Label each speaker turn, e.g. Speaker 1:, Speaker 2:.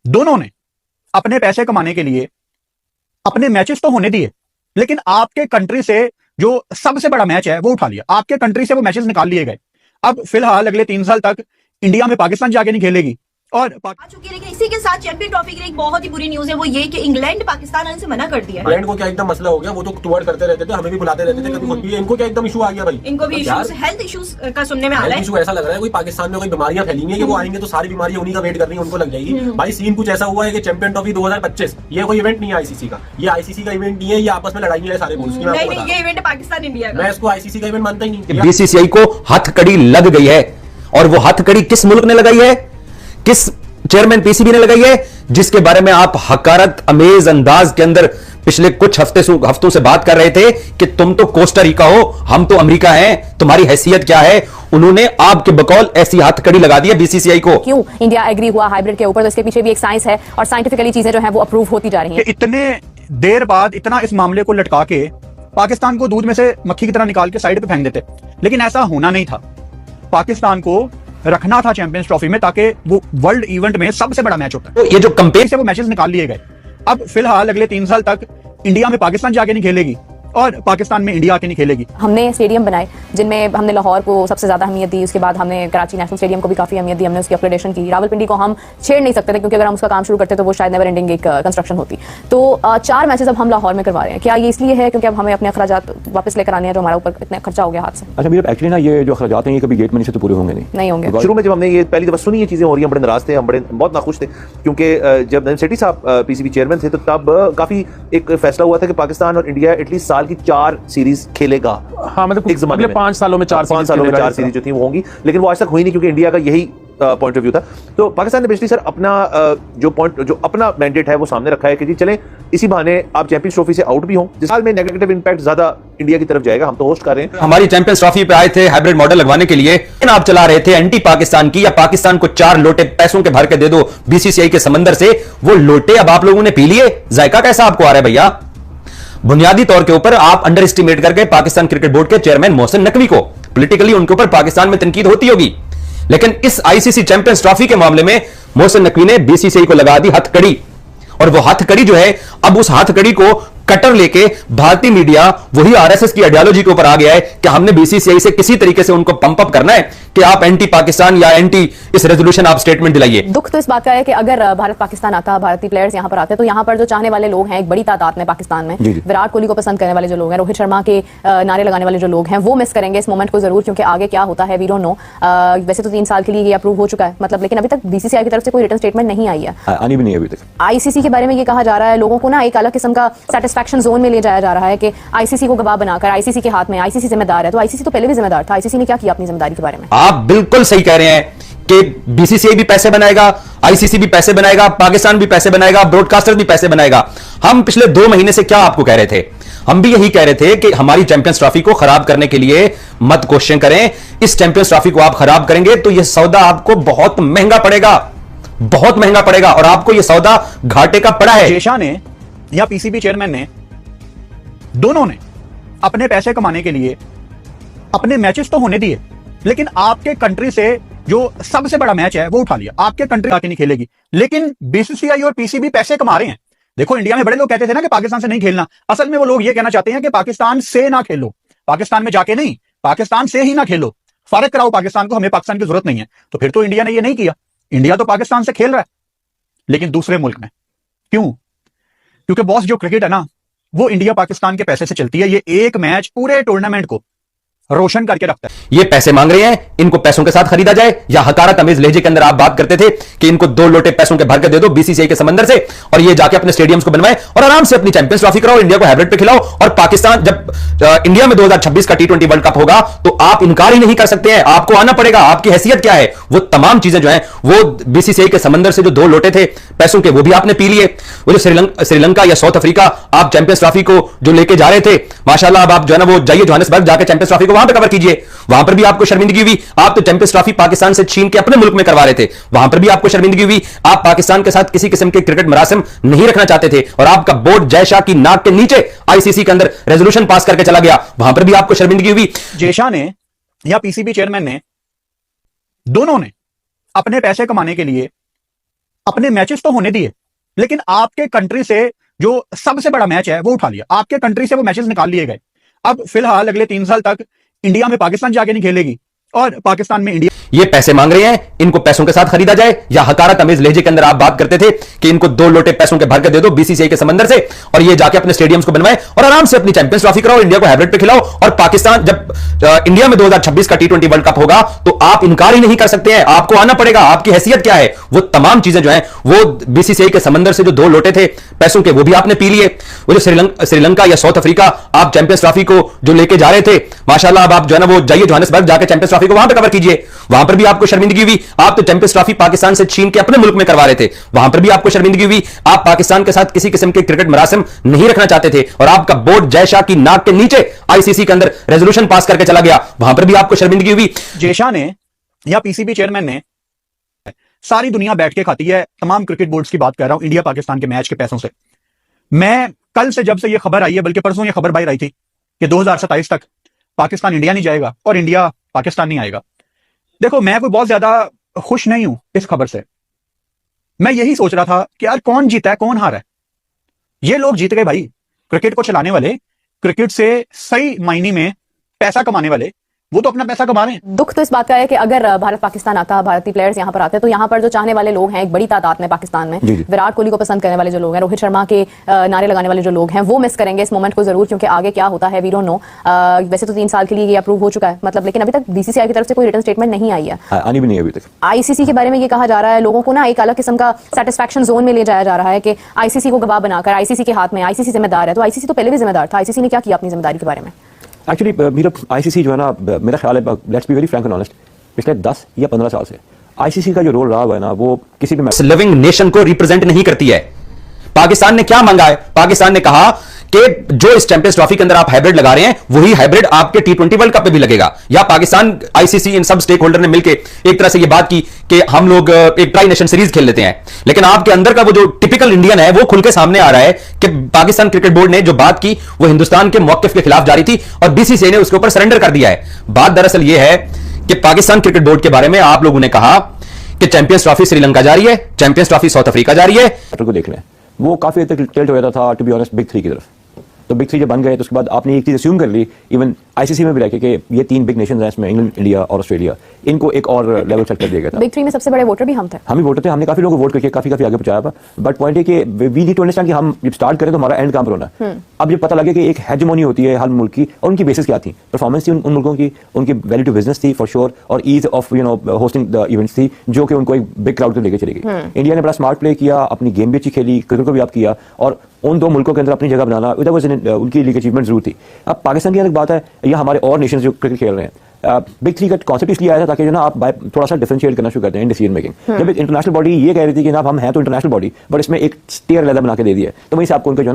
Speaker 1: दोनों ने अपने पैसे कमाने के लिए अपने मैचेस तो होने दिए, लेकिन आपके कंट्री से जो सबसे बड़ा मैच है वो उठा लिया। आपके कंट्री से वो मैचेस निकाल लिए गए। अब फिलहाल अगले 3 साल तक इंडिया में पाकिस्तान जाके नहीं खेलेगी और
Speaker 2: आ चुकी है। लेकिन इसी के साथ चैंपियन ट्रॉफी की एक बहुत ही बुरी न्यूज है, वो ये कि इंग्लैंड पाकिस्तान आने से मना कर दिया है।
Speaker 3: इंग्लैंड को क्या एकदम मसला हो गया, वो तो टूर करते रहते थे, हमें भी बुलाते रहते थे कभी खुद भी। इनको क्या एकदम इशू आ गया भाई?
Speaker 2: इनको भी इश्यूज, हेल्थ इश्यूज का सुनने में आ रहा है।
Speaker 3: इशू ऐसा लग रहा है कोई पाकिस्तान में कोई बीमारियां फैली है कि वो आएंगे तो सारी बीमारियां उन्हीं का वेट कर रही है, उनको लग जाएगी। भाई सीन कुछ ऐसा हुआ है कि चैंपियन ट्रॉफी 2025 ये कोई इवेंट नहीं है आईसीसी का, ये आईसीसी का इवेंट नहीं है, ये आपस में लड़ाई है सारे बोर्ड्स की।
Speaker 2: नहीं, ये इवेंट पाकिस्तान इंडिया का।
Speaker 3: मैं इसको आईसीसी का इवेंट मानता ही नहीं।
Speaker 4: बीसीसीआई को हथकड़ी लग गई है, और वो हथकड़ी किस मुल्क ने लगाई है, किस चेयरमैन पीसीबी ने लगाई है, जिसके बारे में आप हकारत अमेज अंदाज के अंदर पिछले कुछ हफ्तों से बात कर रहे थे कि तुम तो कोस्टा रिका हो, हम तो अमेरिका हैं, तुम्हारी हैसियत क्या है। उन्होंने आपके बकौल ऐसी हथकड़ी लगा दी है बीसीसीआई को।
Speaker 5: क्यों इंडिया एग्री हुआ हाइब्रिड के ऊपर, तो इसके पीछे भी एक साइंस है और साइंटिफिकली चीजें जो है वो अप्रूव होती जा रही हैं।
Speaker 1: इतने देर बाद इतना इस मामले को लटका के पाकिस्तान को दूध में से मक्खी की तरह निकाल के साइड पे फेंक देते, लेकिन ऐसा होना नहीं था। पाकिस्तान को रखना था चैंपियंस ट्रॉफी में, ताकि वो वर्ल्ड इवेंट में सबसे बड़ा मैच होता है।
Speaker 4: तो ये जो कंपेन
Speaker 1: से वो मैचेस निकाल लिए गए। अब फिलहाल अगले 3 साल तक इंडिया में पाकिस्तान जाके नहीं खेलेगी और पाकिस्तान में इंडिया आके नहीं खेलेगी।
Speaker 5: हमने स्टेडियम बनाए जिनमें हमने लाहौर को सबसे ज्यादा अहमियत दी, उसके बाद हमने कराची नेशनल स्टेडियम को भी काफी अहमियत दी, हमने उसकी अपग्रेडेशन की। रावलपिंडी को हम छेड़ नहीं सकते थे क्योंकि अगर हम उसका काम शुरू करते तो वो शायद नेवर एंडिंग एक कंस्ट्रक्शन होती। तो 4 मैचेस अब हम लाहौर में करवा रहे हैं। क्या ये इसलिए है क्योंकि अब हमें अपने अखराजात वापस लेकर आने हैं जो हमारा ऊपर इतना खर्चा हो गया हाथ से?
Speaker 6: अच्छा मीर, एक्चुअली ना ये जो अखराजात हैं ये कभी गेट मनी से तो पूरे होंगे
Speaker 5: नहीं होंगे।
Speaker 6: शुरू में जब हमने ये पहली दफा सुनी ये चीजें हो रही हैं, बड़े नाराज थे हम, बहुत नाखुश थे, क्योंकि जब नईम सेठी साहब पीसीबी चेयरमैन थे तो तब काफी एक फैसला हुआ था कि पाकिस्तान और इंडिया एटलीस्ट साल की 4 सीरीज खेलेगा।
Speaker 7: हाँ, मतलब
Speaker 6: एक ज़माने
Speaker 7: अगले 5 सालों में 4
Speaker 6: सीरीज जो थी वो होंगी, लेकिन वो आज तक हुई नहीं क्योंकि इंडिया का यही पॉइंट ऑफ व्यू था। तो पाकिस्तान ने बेसिकली सर अपना जो अपना मैंडेट है वो सामने रखा है कि जी चलें इसी बहाने आप चैंपियंस ट्रॉफी से आउट भी हों, जिस साल में नेगेटिव इंपैक्ट ज्यादा इंडिया की तरफ जाएगा। हम तो होस्ट कर रहे हैं।
Speaker 4: हमारी चैंपियंस ट्रॉफी पे आए थे हाइब्रिड मॉडल लगवाने के लिए, लेकिन आप चला रहे थे एंटी पाकिस्तान की, या पाकिस्तान को 4 लोटे पैसों के भर के दे दो बीसीसीआई के समंदर से। वो लोटे अब आप लोगों ने पी लिए, जायका कैसा आपको आ रहा है भैया? बुनियादी तौर के ऊपर आप अंडर एस्टिमेट करके पाकिस्तान क्रिकेट बोर्ड के चेयरमैन मोहसिन नकवी को, पॉलिटिकली उनके ऊपर पाकिस्तान में तनकीद होती होगी, लेकिन इस आईसीसी चैंपियंस ट्रॉफी के मामले में मोहसिन नकवी ने बीसीसीआई को लगा दी हथकड़ी। और वो हथकड़ी जो है, अब उस हथकड़ी को कटर लेके भारतीय मीडिया वही आरएसएस की आइडियोलॉजी के ऊपर आ गया है कि हमने बीसीसीआई से किसी तरीके से उनको पंप अप करना है कि आप एंटी पाकिस्तान या एंटी इस रेजोल्यूशन आप स्टेटमेंट दिलाइए।
Speaker 5: दुख तो इस बात का है कि अगर भारत पाकिस्तान आता, भारतीय प्लेयर्स यहां पर आते, तो यहां पर जो चाहने वाले लोग हैं एक बड़ी तादाद में पाकिस्तान में, विराट कोहली को पसंद करने वाले जो लोग हैं, रोहित शर्मा के नारे लगाने वाले जो लोग हैं, वो मिस करेंगे इस मोमेंट को जरूर, क्योंकि आगे क्या होता है वी डोंट नो। वैसे तो 3 साल के लिए ये अप्रूव हो चुका है मतलब, लेकिन अभी तक बीसीसीआई की तरफ से कोई रिटन स्टेटमेंट नहीं आई है,
Speaker 6: आनी भी नहीं अभी तक।
Speaker 5: आईसीसी के बारे में ये कहा जा रहा है, लोगों को ना एक अलग किस्म का सेटिस्फैक्शन जोन में ले जाया जा रहा है कि आईसीसी को गवाह बनाकर आईसीसी के हाथ में, आईसीसी जिम्मेदार है। तो आईसीसी तो पहले भी जिम्मेदार था, आईसीसी ने क्या किया अपनी जिम्मेदारी के बारे में?
Speaker 4: आप बिल्कुल सही कह रहे हैं कि बीसीसीआई भी पैसे बनाएगा, आईसीसी भी पैसे बनाएगा, पाकिस्तान भी पैसे बनाएगा, ब्रॉडकास्टर भी पैसे बनाएगा। हम पिछले 2 महीने से क्या आपको कह रहे थे? हम भी यही कह रहे थे कि हमारी चैंपियंस ट्रॉफी को खराब करने के लिए मत क्वेश्चन करें। इस चैंपियंस ट्रॉफी को आप खराब करेंगे तो यह सौदा आपको बहुत महंगा पड़ेगा, बहुत महंगा पड़ेगा, और आपको यह सौदा घाटे का पड़ा है।
Speaker 1: शेषा ने या पीसीबी चेयरमैन ने, दोनों ने अपने पैसे कमाने के लिए अपने मैचेस तो होने दिए, लेकिन आपके कंट्री से जो सबसे बड़ा मैच है वो उठा लिया। आपके कंट्री आके नहीं खेलेगी, लेकिन बीसीसीआई और पीसीबी पैसे कमा रहे हैं। देखो, इंडिया में बड़े लोग कहते थे ना कि पाकिस्तान से नहीं खेलना, असल में वो लोग ये कहना चाहते हैं कि पाकिस्तान से ना खेलो, पाकिस्तान में जाके नहीं, पाकिस्तान से ही ना खेलो, फर्क कराओ पाकिस्तान को, हमें पाकिस्तान की जरूरत नहीं है। तो फिर तो इंडिया ने ये नहीं किया। इंडिया तो पाकिस्तान से खेल रहा है, लेकिन दूसरे मुल्क में। क्यों? क्योंकि बॉस जो क्रिकेट है ना, वो इंडिया पाकिस्तान के पैसे से चलती है। ये एक मैच पूरे टूर्नामेंट को रोशन करके रखता है।
Speaker 4: ये पैसे मांग रहे हैं, इनको पैसों के साथ खरीदा जाए, या हकारत अमेज लहजे के अंदर आप बात करते थे कि इनको 2 लोटे पैसों के भर के दे दो बीसीसीआई के समंदर से, और ये जाके अपने स्टेडियम्स को बनवाए और आराम से अपनी चैंपियंस ट्रॉफी कराओ, इंडिया को हाइब्रिड पे खिलाओ। और पाकिस्तान जब इंडिया में 2026 का T20 वर्ल्ड कप होगा तो आप इनकार ही नहीं कर सकते हैं, आपको आना पड़ेगा। आपकी हैसियत क्या है? वो तमाम चीजें जो है वो बीसीसीआई के समंदर से जो 2 लोटे थे पैसों के, वो भी आपने पी लिए। वो जो श्रीलंका या साउथ अफ्रीका आप चैंपियंस ट्रॉफी को जो लेके जा रहे थे, माशाल्लाह, अब आप जो है ना वो जाइए जोहानिसबर्ग, जाके चैंपियंस ट्रॉफी को वहां पे कवर कीजिए। वहां पर भी आपको शर्मिंदगी हुई। आप तो चैंपियंस ट्रॉफी पाकिस्तान से छीन के अपने मुल्क में करवा रहे थे, वहां पर भी आपको शर्मिंदगी हुई। आप पाकिस्तान के साथ किसी किस्म के क्रिकेट मरासिम नहीं रखना चाहते थे, और आपका बोर्ड जय शाह की नाक के नीचे आईसीसी के अंदर रेजोल्यूशन पास करके चला गया, वहां पर भी आपको शर्मिंदगी हुई।
Speaker 1: शेषा ने या पीसीबी चेयरमैन ने, दोनों ने अपने पैसे कमाने के लिए अपने मैचेस तो होने दिए, लेकिन आपके कंट्री से जो सबसे बड़ा मैच है वो उठा लिया, आपके कंट्री से वो मैचेस निकाल लिए गए। अब फिलहाल अगले 3 साल तक इंडिया में पाकिस्तान जाके नहीं खेलेगी और पाकिस्तान में इंडिया।
Speaker 4: ये पैसे मांग रहे हैं, इनको पैसों के साथ खरीदा जाए, या हकारा तमीज लहजे के अंदर आप बात करते थे कि इनको 2 लोटे पैसों के भर के दे दो बीसीसीआई के समंदर से, और ये जाके अपने स्टेडियम्स को बनवाए और आराम से अपनी चैंपियंस ट्रॉफी कराओ, इंडिया को हैब्रिड पे खिलाओ। और पाकिस्तान जब इंडिया में 2026 का T20 वर्ल्ड कप होगा तो आप इनकार ही नहीं कर सकते हैं, आपको आना पड़ेगा। आपकी हैसियत क्या है, वो तमाम चीजें जो हैं वो बीसीसीआई के समंदर से जो 2 लोटे थे पैसों के वो भी आपने पी लिए। वो जो श्रीलंका या साउथ अफ्रीका आप चैंपियंस ट्रॉफी को जो लेके जा रहे थे, माशाल्लाह अब आप जो है ना वो जाइए जोहानिसबर्ग, जाके चैंपियंस ट्रॉफी को वहां पे कवर कीजिए, वहां पर भी आपको शर्मिंदगी हुई। आप तो चैंपियंस ट्रॉफी पाकिस्तान से छीन के अपने मुल्क में करवा रहे थे, वहां पर भी आपको शर्मिंदगी हुई। आप पाकिस्तान के साथ किसी किस्म के क्रिकेट मरासिम नहीं रखना चाहते थे और आपका बोर्ड जय शाह की नाक के नीचे आईसीसी के अंदर रेजोल्यूशन पास करके चला गया, वहां पर भी आपको शर्मिंदगी हुई।
Speaker 1: जय शाह ने या पीसीबी चेयरमैन ने, सारी दुनिया बैठ के खाती है, तमाम क्रिकेट बोर्ड्स की बात कर रहा हूं, इंडिया पाकिस्तान के मैच के पैसों से। मैं कल से जब से यह खबर आई है, बल्कि परसों यह खबर बाहर आई थी कि 2027 तक पाकिस्तान इंडिया नहीं जाएगा और इंडिया पाकिस्तान नहीं आएगा। देखो, मैं कोई बहुत ज्यादा खुश नहीं हूं इस खबर से। मैं यही सोच रहा था कि यार कौन जीता है कौन हारा है। ये लोग जीत गए भाई, क्रिकेट को चलाने वाले, क्रिकेट से सही मायने में पैसा कमाने वाले, वो तो अपना पैसा कमा रहे हैं।
Speaker 5: दुख तो इस बात का है कि अगर भारत पाकिस्तान आता, भारतीय प्लेयर्स यहाँ पर आते, तो यहाँ पर जो चाहने वाले लोग हैं एक बड़ी तादाद में पाकिस्तान में, विराट कोहली को पसंद करने वाले जो लोग हैं, रोहित शर्मा के नारे लगाने वाले जो लोग हैं, वो मिस करेंगे इस मोमेंट को जरूर, क्योंकि आगे क्या होता है वी डोंट नो। वैसे तो 3 साल के लिए ये अप्रूव हो चुका है, मतलब, लेकिन अभी तक बीसीसीआई की तरफ से कोई रिटर्न स्टेटमेंट नहीं आई है,
Speaker 6: आनी भी नहीं अभी तक।
Speaker 5: आईसीसी के बारे में ये कहा जा रहा है, लोगों को ना एक अलग किस्म का सेटिस्फैक्शन जोन में ले जाया जा रहा है कि आईसीसी को गवाह बनाकर, आईसीसी के हाथ में, आईसीसी जिम्मेदार है। तो आईसीसी तो पहले भी जिम्मेदार था, आईसीसी ने क्या किया अपनी जिम्मेदारी के बारे में?
Speaker 7: एक्चुअली मेरा आईसीसी जो है ना, मेरा ख्याल है, let's be very Frank and honest, पिछले 10 या 15 साल से आईसीसी का जो रोल रहा हुआ है ना, वो किसी भी
Speaker 4: लिविंग नेशन को रिप्रेजेंट नहीं करती है। पाकिस्तान ने क्या मांगा है? पाकिस्तान ने कहा कि जो इस चैंपियंस ट्रॉफी के अंदर आप हाइब्रिड लगा रहे हैं वही हाइब्रिड आपके T20 वर्ल्ड कप पे भी लगेगा। या पाकिस्तान, आईसीसी, इन सब स्टेक होल्डर ने मिलकर एक तरह से ये बात की कि हम लोग एक ट्राई नेशन सीरीज खेल लेते हैं, लेकिन आपके अंदर का वो जो टिपिकल इंडियन है वो खुल के सामने आ रहा है कि पाकिस्तान क्रिकेट बोर्ड ने जो बात की वो हिंदुस्तान के मौकिफ के खिलाफ जारी थी और बीसीसीआई ने उसके ऊपर सरेंडर कर दिया है। बात दरअसल ये है कि पाकिस्तान क्रिकेट बोर्ड के बारे में आप लोगों ने कहा कि चैंपियंस ट्रॉफी श्रीलंका जा रही है, चैंपियंस ट्रॉफी साउथ अफ्रीका जा रही है।
Speaker 7: को देख लें, वो काफी हद तक टिल्ट हो जाता था टू बी ऑनेस्ट बिग 3 की तरफ। तो बिग 3 जब बन गए तो उसके बाद आपने एक चीज अस्यूम कर ली, इवन आईसीसी में भी रखे कि ये 3 बिग नेशंस हैं इसमें, इंग्लैंड, इंडिया और ऑस्ट्रेलिया, इनको एक और लेवल सेट कर दिया गया था।
Speaker 5: बिग 3 में सबसे बड़े वोटर भी हम थे,
Speaker 7: हम ही वोटर थे, हमने काफी लोगों को वोट करके काफी आगे पहुंचाया था। बट पॉइंट है कि वी नीड टू अंडरस्टैंड कि हम जब स्टार्ट करें तो हमारा एंड कहां पर होना है। अब जब पता लगे कि एक हेजेमोनी होती है हर मुल्क की, और उनकी बेसिस क्या थी, परफॉर्मेंस थी उन मुल्कों की, उनकी वैल्यू टू बिजनेस थी फॉर श्योर, और ease of hosting the events थी, जो कि उनको एक बिग क्राउड को लेकर चली गई। इंडिया ने बड़ा स्मार्ट प्ले किया, अपनी गेम भी अच्छी खेली, क्रिकेट को भी आप किया, और उन 2 मुल्कों के अंदर अपनी जगह बनाना उनकी लीग अचीवमेंट जरूर थी। अब पाकिस्तान की अलग बात है, या हमारे और नेशन जो क्रिकेट खेल रहे हैं, बिग 3 का कॉन्सेप्ट इसलिए आया था ताकि जो ना आप थोड़ा सा डिफरेंशिएट करना शुरू करते हैं डिसीजन मेकिंग। जब इंटरनेशनल बॉडी ये कह रही थी कि ना हम हैं तो इंटरनेशनल बॉडी, बट इसमें एक टियर अलग बना के दे दिया, तो वहीं से आपको उनका जो ना